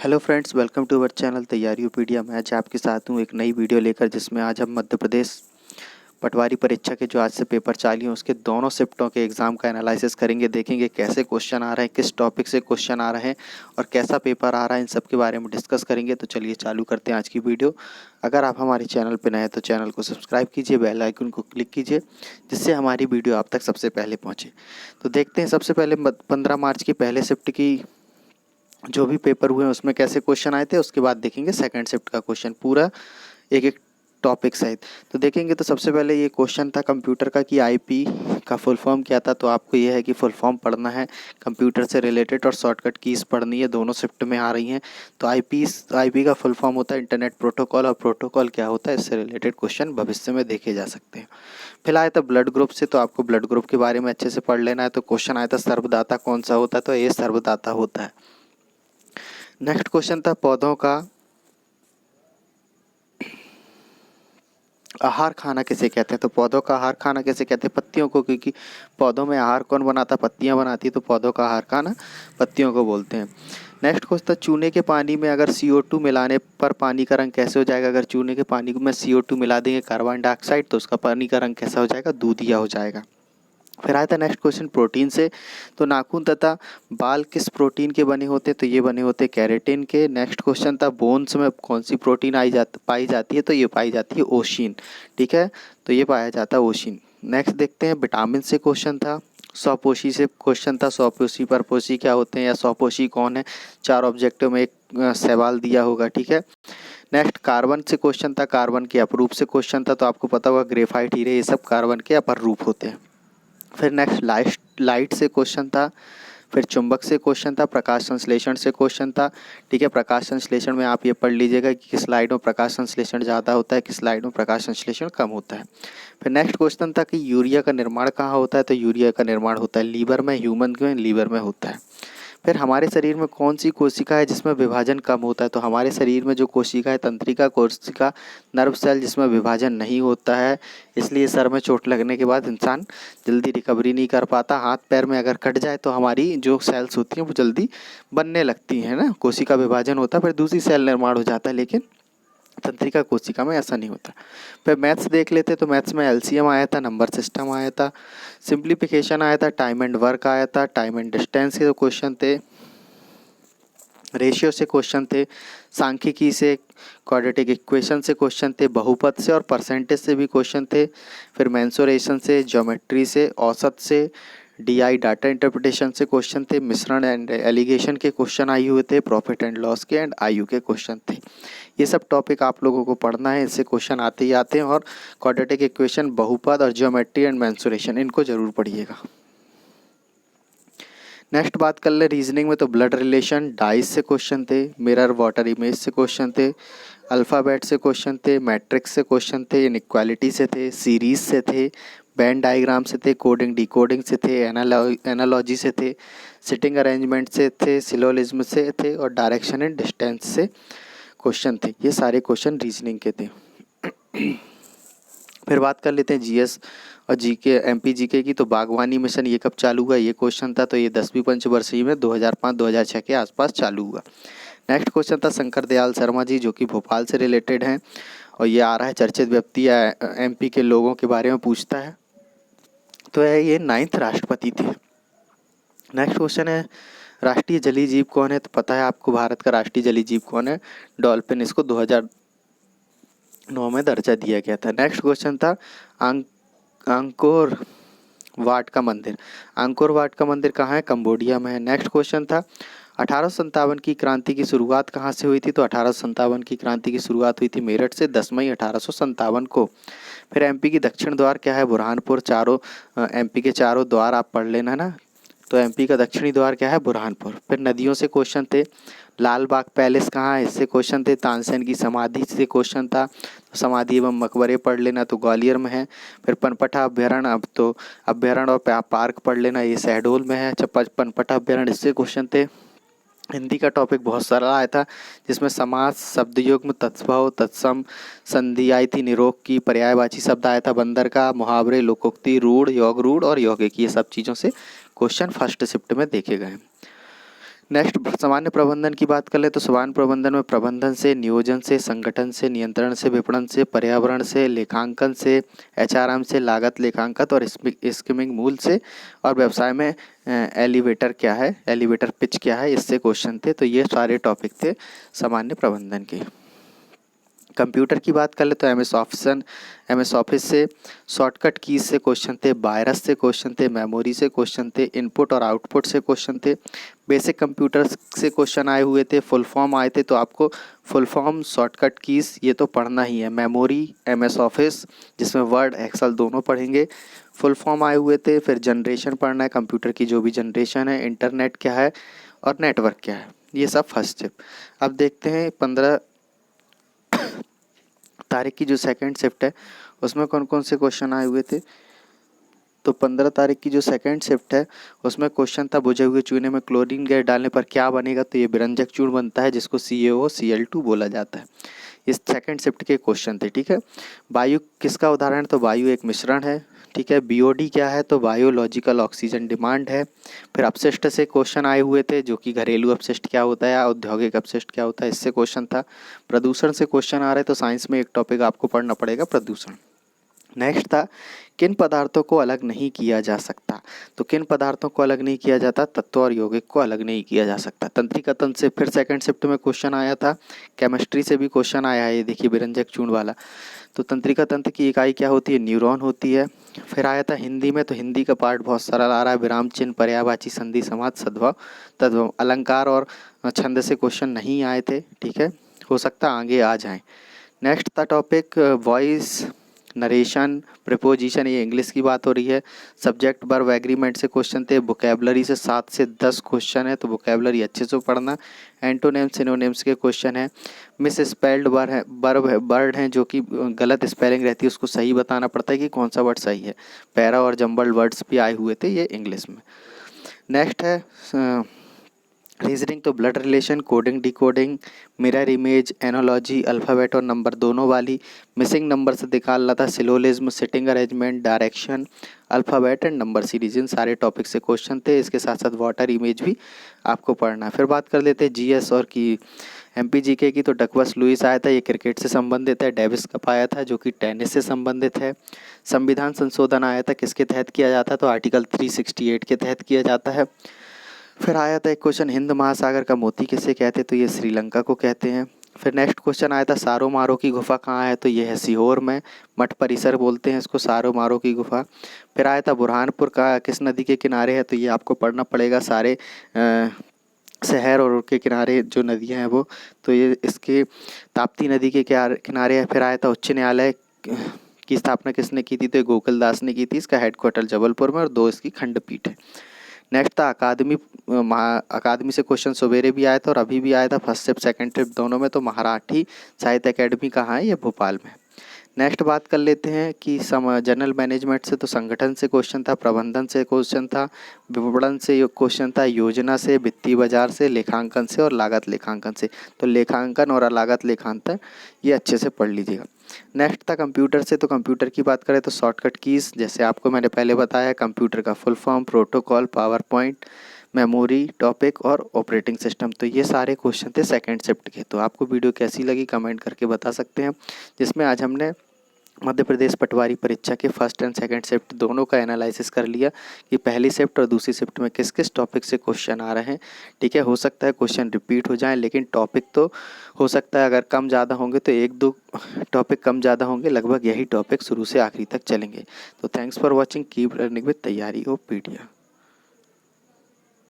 Hello friends, welcome to our channel तैयारी ओपीडिया। मैं आज आपके साथ हूँ एक नई वीडियो लेकर, जिसमें आज हम मध्य प्रदेश पटवारी परीक्षा के जो आज से पेपर चालू हैं उसके दोनों शिफ्टों के एग्ज़ाम का एनालिसिस करेंगे। देखेंगे कैसे क्वेश्चन आ रहे हैं, किस टॉपिक से क्वेश्चन आ रहे हैं और कैसा पेपर आ रहा है, इन सब के बारे में डिस्कस करेंगे। तो चलिए चालू करते हैं आज की वीडियो। अगर आप हमारे चैनल पर नए हैं तो चैनल को सब्सक्राइब कीजिए, बेल आइकन को क्लिक कीजिए, जिससे हमारी वीडियो आप तक सबसे पहले पहुँचे। तो देखते हैं सबसे पहले 15 मार्च की पहले शिफ्ट की जो भी पेपर हुए हैं उसमें कैसे क्वेश्चन आए थे। उसके बाद देखेंगे सेकंड शिफ्ट का क्वेश्चन पूरा एक एक टॉपिक सहित। तो देखेंगे तो सबसे पहले ये क्वेश्चन था कंप्यूटर का कि आईपी का फुल फॉर्म क्या था। तो आपको ये है कि फुल फॉर्म पढ़ना है, कंप्यूटर से रिलेटेड और शॉर्टकट कीज़ पढ़नी है, दोनों शिफ्ट में आ रही हैं। तो आईपी का फुल फॉर्म होता है इंटरनेट प्रोटोकॉल, और प्रोटोकॉल क्या होता है, इससे रिलेटेड क्वेश्चन भविष्य में देखे जा सकते हैं। फिर आया था ब्लड ग्रुप से, तो आपको ब्लड ग्रुप के बारे में अच्छे से पढ़ लेना है। तो क्वेश्चन आया था सर्वदाता कौन सा होता है, तो ये सर्वदाता होता है। नेक्स्ट क्वेश्चन था पौधों का आहार खाना किसे कहते हैं। तो पौधों का आहार खाना किसे कहते हैं, पत्तियों को, क्योंकि पौधों में आहार कौन बनाता, पत्तियां बनाती, तो पौधों का आहार खाना पत्तियों को बोलते हैं। नेक्स्ट क्वेश्चन था चूने के पानी में अगर CO2 मिलाने पर पानी का रंग कैसे हो जाएगा। अगर चूने के पानी में CO2 मिला देंगे, कार्बन डाइऑक्साइड, तो उसका पानी का रंग कैसा हो जाएगा, दूधिया हो जाएगा। फिर आया था नेक्स्ट क्वेश्चन प्रोटीन से, तो नाखून तथा बाल किस प्रोटीन के बने होते हैं, तो ये बने होते हैं केराटिन के। नेक्स्ट क्वेश्चन था बोन्स में कौन सी प्रोटीन पाई जाती है, तो ये पाई जाती है ओशिन। ठीक है, तो ये पाया जाता है ओशिन। नेक्स्ट देखते हैं विटामिन से क्वेश्चन था। स्वपोषी से क्वेश्चन था, स्वपोषी परपोषी क्या होते हैं या स्वपोषी कौन है। 4 ऑब्जेक्टिव में एक सवाल दिया होगा। ठीक है, नेक्स्ट कार्बन से क्वेश्चन था, कार्बन के अपरूप से क्वेश्चन था। तो आपको पता होगा ग्रेफाइट, हीरे, ये सब कार्बन के अपर रूप होते हैं। फिर नेक्स्ट लाइट से क्वेश्चन था। फिर चुंबक से क्वेश्चन था, प्रकाश संश्लेषण से क्वेश्चन था। ठीक है, प्रकाश संश्लेषण में आप ये पढ़ लीजिएगा कि किस स्लाइड में प्रकाश संश्लेषण ज़्यादा होता है, किस स्लाइड में प्रकाश संश्लेषण कम होता है। फिर नेक्स्ट क्वेश्चन था कि यूरिया का निर्माण कहाँ होता है, तो यूरिया का निर्माण होता है लीवर में, ह्यूमन में लीवर में होता है। फिर हमारे शरीर में कौन सी कोशिका है जिसमें विभाजन कम होता है, तो हमारे शरीर में जो कोशिका है तंत्रिका कोशिका, नर्व सेल, जिसमें विभाजन नहीं होता है। इसलिए सर में चोट लगने के बाद इंसान जल्दी रिकवरी नहीं कर पाता। हाथ पैर में अगर कट जाए तो हमारी जो सेल्स होती हैं वो जल्दी बनने लगती हैं ना, कोशिका विभाजन होता है, फिर दूसरी सेल निर्माण हो जाता है, लेकिन तंत्रिका कोशिका में ऐसा नहीं होता। फिर मैथ्स देख लेते, तो मैथ्स में LCM आया था, नंबर सिस्टम आया था, सिंप्लीफिकेशन आया था, टाइम एंड वर्क आया था, टाइम एंड डिस्टेंस के क्वेश्चन थे, रेशियो से क्वेश्चन थे, सांख्यिकी से, क्वाड्रेटिक इक्वेशन से क्वेश्चन थे, बहुपद से और परसेंटेज से भी क्वेश्चन थे। फिर मेंसुरेशन से, ज्योमेट्री से, औसत से, DI डाटा इंटरप्रिटेशन से क्वेश्चन थे, मिश्रण एंड एलिगेशन के क्वेश्चन आए हुए थे, प्रॉफिट एंड लॉस के एंड IU के क्वेश्चन थे। ये सब टॉपिक आप लोगों को पढ़ना है, इससे क्वेश्चन आते ही आते हैं। और क्वाड्रेटिक इक्वेशन, बहुपद और ज्योमेट्री एंड मेंसुरेशन, इनको जरूर पढ़िएगा। नेक्स्ट बात कर ले रीजनिंग में, तो ब्लड रिलेशन, डाइस से क्वेश्चन थे, मिरर वाटर इमेज से क्वेश्चन थे, अल्फ़ाबेट से क्वेश्चन थे, मैट्रिक्स से क्वेश्चन थे, इनइक्वालिटी से थे, सीरीज से थे, बैन डायग्राम से थे, कोडिंग डिकोडिंग से थे, एनालॉजी से थे, सिटिंग अरेंजमेंट से थे, सिलोलिज्म से थे, और डायरेक्शन एंड डिस्टेंस से क्वेश्चन थे। ये सारे क्वेश्चन रीजनिंग के थे। फिर बात कर लेते हैं GS और GK, MP GK की। तो बागवानी मिशन ये कब चालू हुआ, ये क्वेश्चन था। तो ये 10वीं पंचवर्षीय में 2005-2006 के आसपास चालू हुआ। नेक्स्ट क्वेश्चन था शंकर दयाल शर्मा जी, जो कि भोपाल से रिलेटेड हैं, और ये आ रहा है चर्चित व्यक्ति या MP के लोगों के बारे में पूछता है। तो ये 9th राष्ट्रपति थे। नेक्स्ट क्वेश्चन है राष्ट्रीय जलीय जीव कौन है, तो पता है आपको भारत का राष्ट्रीय जलीय जीव कौन है, डॉल्फिन। इसको 2009 में दर्जा दिया गया था। नेक्स्ट क्वेश्चन था अंकोर वाट का मंदिर। अंकोर वाट का मंदिर कहाँ है, कंबोडिया में है। नेक्स्ट क्वेश्चन था 1857 की क्रांति की शुरुआत कहाँ से हुई थी, तो 1857 की क्रांति की शुरुआत हुई थी मेरठ से 10 मई 1857 को। फिर MP की दक्षिण द्वार क्या है, बुरहानपुर। चारों MP के चारों द्वार आप पढ़ लेना ना, तो MP का दक्षिणी द्वार क्या है, बुरहानपुर। फिर नदियों से क्वेश्चन थे, लाल बाग पैलेस कहाँ है, इससे क्वेश्चन थे। तानसेन की समाधि से क्वेश्चन था, तो समाधि एवं मकबरे पढ़ लेना, तो ग्वालियर में है। फिर पनपटा अभ्यारण्य, अब तो अभ्यारण्य और पार्क पढ़ लेना, ये शहडोल में है। पनपटा अभ्यारण्य, इससे क्वेश्चन थे। हिंदी का टॉपिक बहुत सारा आया था, जिसमें समास, शब्दयुग्म, तत्सम, तत्सम, संधि आई थी, निरोग की, पर्यायवाची शब्द आया था, बंदर का, मुहावरे, लोकोक्ति, रूढ़, योग रूढ़ और यौगिक, ये सब चीज़ों से क्वेश्चन फर्स्ट शिफ्ट में देखे गए। नेक्स्ट सामान्य प्रबंधन की बात कर ले तो सामान्य प्रबंधन में प्रबंधन से, नियोजन से, संगठन से, नियंत्रण से, विपणन से, पर्यावरण से, लेखांकन से, एचआरएम से, लागत लेखांकन और स्कीमिंग मूल से, और व्यवसाय में एलिवेटर क्या है, एलिवेटर पिच क्या है, इससे क्वेश्चन थे। तो ये सारे टॉपिक थे सामान्य प्रबंधन के। कंप्यूटर की बात कर ले तो एमएस ऑफिस से, शॉर्टकट कीज से क्वेश्चन थे, वायरस से क्वेश्चन थे, मेमोरी से क्वेश्चन थे, इनपुट और आउटपुट से क्वेश्चन थे, बेसिक कंप्यूटर से क्वेश्चन आए हुए थे, फुल फॉर्म आए थे। तो आपको फुल फॉर्म, शॉर्टकट कीज ये तो पढ़ना ही है। मेमोरी, एमएस ऑफिस जिसमें वर्ड एक्सेल दोनों पढ़ेंगे, फुल फॉर्म आए हुए थे। फिर जनरेशन पढ़ना है, कंप्यूटर की जो भी जनरेशन है, इंटरनेट क्या है और नेटवर्क क्या है, ये सब फर्स्ट स्टेप। अब देखते हैं 15 तारीख की जो सेकंड शिफ्ट है उसमें कौन कौन से क्वेश्चन आए हुए थे। तो 15 तारीख की जो सेकंड शिफ्ट है उसमें क्वेश्चन था बुझे हुए चूने में क्लोरीन गैस डालने पर क्या बनेगा। तो ये विरंजक चूर्ण बनता है जिसको CaOCl2 बोला जाता है। इस सेकंड शिफ्ट के क्वेश्चन थे, ठीक है। वायु किसका उदाहरण है, तो वायु एक मिश्रण है, ठीक है। BOD क्या है, तो बायोलॉजिकल ऑक्सीजन डिमांड है। फिर अपशिष्ट से क्वेश्चन आए हुए थे, जो कि घरेलू अपशिष्ट क्या होता है या औद्योगिक अपशिष्ट क्या होता है, इससे क्वेश्चन था। प्रदूषण से क्वेश्चन आ रहे, तो साइंस में एक टॉपिक आपको पढ़ना पड़ेगा, प्रदूषण। नेक्स्ट था किन पदार्थों को अलग नहीं किया जा सकता। तो किन पदार्थों को अलग नहीं किया जाता, तत्व और यौगिक को अलग नहीं किया जा सकता। तंत्रिका तंत्र से फिर सेकंड शिफ्ट में क्वेश्चन आया था। केमिस्ट्री से भी क्वेश्चन आया है, ये देखिए विरंजक चूर्ण वाला। तो तंत्रिका तंत्र की इकाई क्या होती है, न्यूरॉन होती है। फिर आया था हिंदी में, तो हिंदी का पार्ट बहुत सरल आ रहा है, विराम चिन्ह, पर्यायवाची संधि, समास, सद्भाव, तद्भव। अलंकार और छंद से क्वेश्चन नहीं आए थे, ठीक है, हो सकता आगे आ जाएं। नेक्स्ट था टॉपिक वॉइस, नरेशन, प्रिपोजिशन, ये इंग्लिश की बात हो रही है। सब्जेक्ट वर्ब एग्रीमेंट से क्वेश्चन थे। वोकैबुलरी से 7 से 10 क्वेश्चन है, तो वोकैबुलरी अच्छे से पढ़ना। एंटोनिम्स, सिनोनिम्स के क्वेश्चन है। मिस स्पेल्ड वर्ड हैं जो कि गलत स्पेलिंग रहती है, उसको सही बताना पड़ता है कि कौन सा वर्ड सही है। पैरा और जम्बल्ड वर्ड्स भी आए हुए थे ये इंग्लिश में। नेक्स्ट है रीजनिंग, तो blood relation, coding, decoding, mirror image, analogy, alphabet और नंबर दोनों वाली। मिसिंग नंबर से निकालना था syllogism, sitting arrangement, direction, alphabet and number series, इन सारे टॉपिक से क्वेश्चन थे। इसके साथ साथ वाटर इमेज भी आपको पढ़ना है। फिर बात कर लेते हैं GS और की MPGK की। तो डकवर्थ लुईस आया था, ये क्रिकेट से संबंधित है। डेविस कप आया था जो कि टेनिस से संबंधित है। संविधान संशोधन आया था, किसके तहत किया जाता है, तो आर्टिकल 368 के तहत किया जाता है। फिर आया था एक क्वेश्चन, हिंद महासागर का मोती किसे कहते हैं, तो ये श्रीलंका को कहते हैं। फिर नेक्स्ट क्वेश्चन आया था सारो मारो की गुफा कहाँ है, तो ये है सीहोर में, मठ परिसर बोलते हैं इसको, सारो मारो की गुफा। फिर आया था बुरहानपुर का किस नदी के किनारे है, तो ये आपको पढ़ना पड़ेगा सारे शहर और उनके किनारे जो नदियाँ हैं वो। तो ये इसके ताप्ती नदी के किनारे है। फिर आया था उच्च न्यायालय की स्थापना किसने की थी, तो गोकुलदास ने की थी। इसका हेडक्वार्टर जबलपुर में और 2 इसकी खंडपीठ है। नेक्स्ट था अकादमी से क्वेश्चन सवेरे भी आया था और अभी भी आया था, फर्स्ट शिफ्ट सेकंड शिफ्ट दोनों में। तो मराठी साहित्य अकेडमी कहाँ है, ये भोपाल में। नेक्स्ट बात कर लेते हैं कि जनरल मैनेजमेंट से, तो संगठन से क्वेश्चन था, प्रबंधन से क्वेश्चन था, विपणन से क्वेश्चन था, योजना से, वित्तीय बाजार से, लेखांकन से और लागत लेखांकन से। तो लेखांकन और लागत लेखांकन ये अच्छे से पढ़ लीजिएगा। नेक्स्ट था कंप्यूटर से, तो कंप्यूटर की बात करें तो शॉर्टकट कीज़, जैसे आपको मैंने पहले बताया, कंप्यूटर का full form, protocol, power point, memory, topic और ऑपरेटिंग सिस्टम। तो ये सारे क्वेश्चन थे सेकंड शिफ्ट के। तो आपको वीडियो कैसी लगी कमेंट करके बता सकते हैं, जिसमें आज हमने मध्य प्रदेश पटवारी परीक्षा के फर्स्ट एंड सेकंड शिफ्ट दोनों का एनालिसिस कर लिया कि पहली शिफ्ट और दूसरी शिफ्ट में किस किस टॉपिक से क्वेश्चन आ रहे हैं, ठीक है। हो सकता है क्वेश्चन रिपीट हो जाएं, लेकिन टॉपिक तो हो सकता है अगर कम ज़्यादा होंगे तो 1-2 टॉपिक कम ज़्यादा होंगे, लगभग यही टॉपिक शुरू से आखिरी तक चलेंगे। तो thanks for watching, keep learning with तैयारी ऑफ पीडिया।